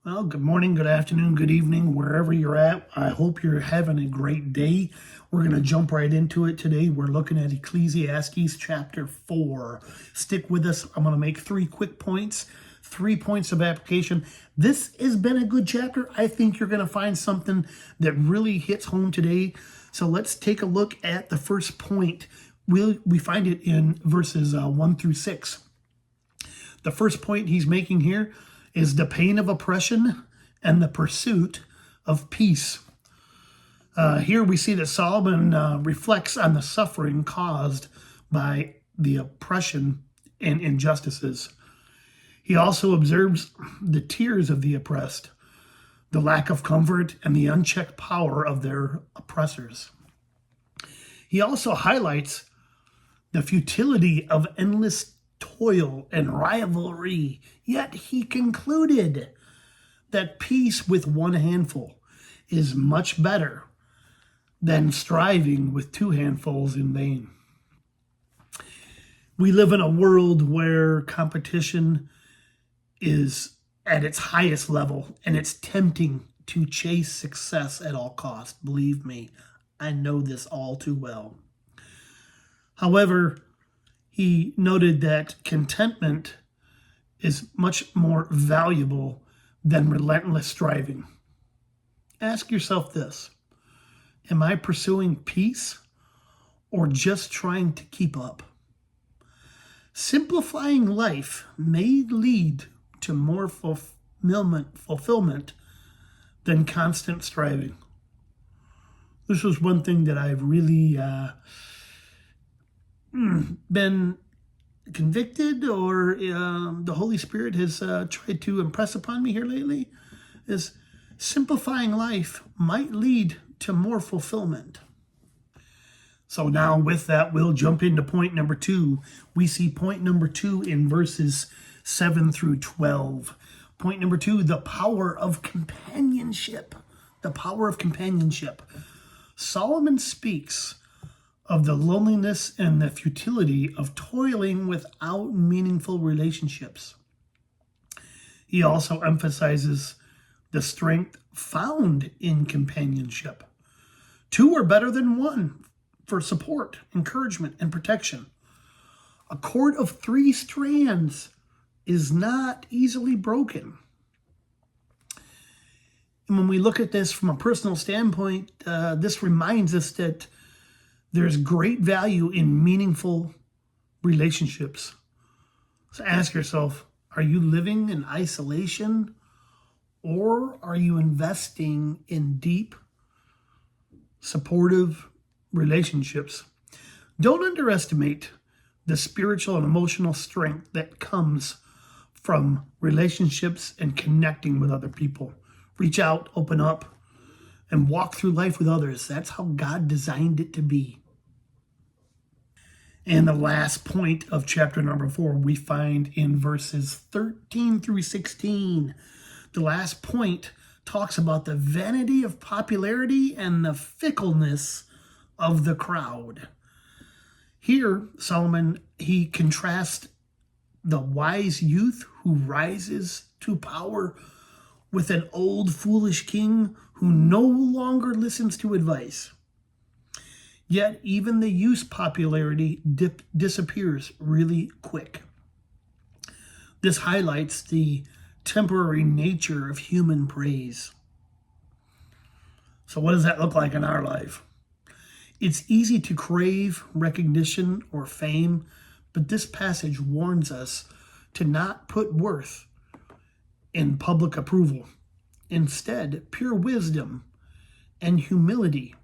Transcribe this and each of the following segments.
Well, good morning, good afternoon, good evening, wherever you're at. I hope you're having a great day. We're going to jump right into it today. We're looking at Ecclesiastes chapter 4. Stick with us. I'm going to make 3 quick points, 3 points of application. This has been a good chapter. I think you're going to find something that really hits home today. So let's take a look at the first point. We find it in verses 1 through 6. The first point he's making here is the pain of oppression and the pursuit of peace. Here we see that Solomon reflects on the suffering caused by the oppression and injustices. He also observes the tears of the oppressed, the lack of comfort, and the unchecked power of their oppressors. He also highlights the futility of endless toil and rivalry, yet he concluded that peace with one handful is much better than striving with 2 handfuls in vain. We live in a world where competition is at its highest level, and it's tempting to chase success at all costs. Believe me, I know this all too well. However, he noted that contentment is much more valuable than relentless striving. Ask yourself this: am I pursuing peace or just trying to keep up? Simplifying life may lead to more fulfillment than constant striving. This was one thing that I've really been convicted, or the Holy Spirit has tried to impress upon me here lately, is simplifying life might lead to more fulfillment. So now with that, we'll jump into point number 2. We see point number 2 in verses 7 through 12. Point number 2, the power of companionship. The power of companionship. Solomon speaks of the loneliness and the futility of toiling without meaningful relationships. He also emphasizes the strength found in companionship. 2 are better than 1 for support, encouragement, and protection. A cord of 3 strands is not easily broken. And when we look at this from a personal standpoint, this reminds us that there's great value in meaningful relationships. So ask yourself, are you living in isolation, or are you investing in deep, supportive relationships? Don't underestimate the spiritual and emotional strength that comes from relationships and connecting with other people. Reach out, open up, and walk through life with others. That's how God designed it to be. And the last point of chapter number 4 we find in verses 13 through 16. The last point talks about the vanity of popularity and the fickleness of the crowd. Here, Solomon, he contrasts the wise youth who rises to power with an old foolish king who no longer listens to advice. Yet even the youth's popularity disappears really quick. This highlights the temporary nature of human praise. So what does that look like in our life? It's easy to crave recognition or fame, but this passage warns us to not put worth in public approval. Instead, pure wisdom and humility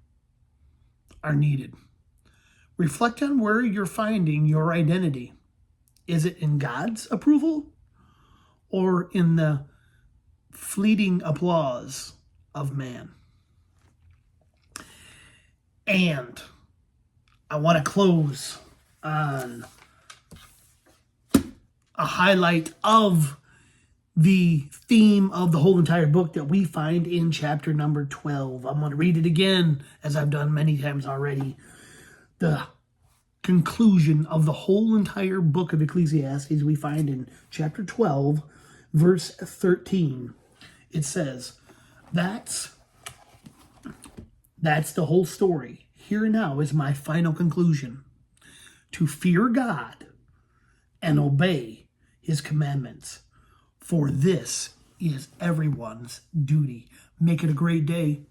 are needed. Reflect on where you're finding your identity. Is it in God's approval or in the fleeting applause of man? And I want to close on a highlight of the theme of the whole entire book that we find in chapter number 12. I'm going to read it again, as I've done many times already. The conclusion of the whole entire book of Ecclesiastes we find in chapter 12, verse 13. it says, that's the whole story. Here now is my final conclusion. To fear God and obey his commandments, for this is everyone's duty. Make it a great day.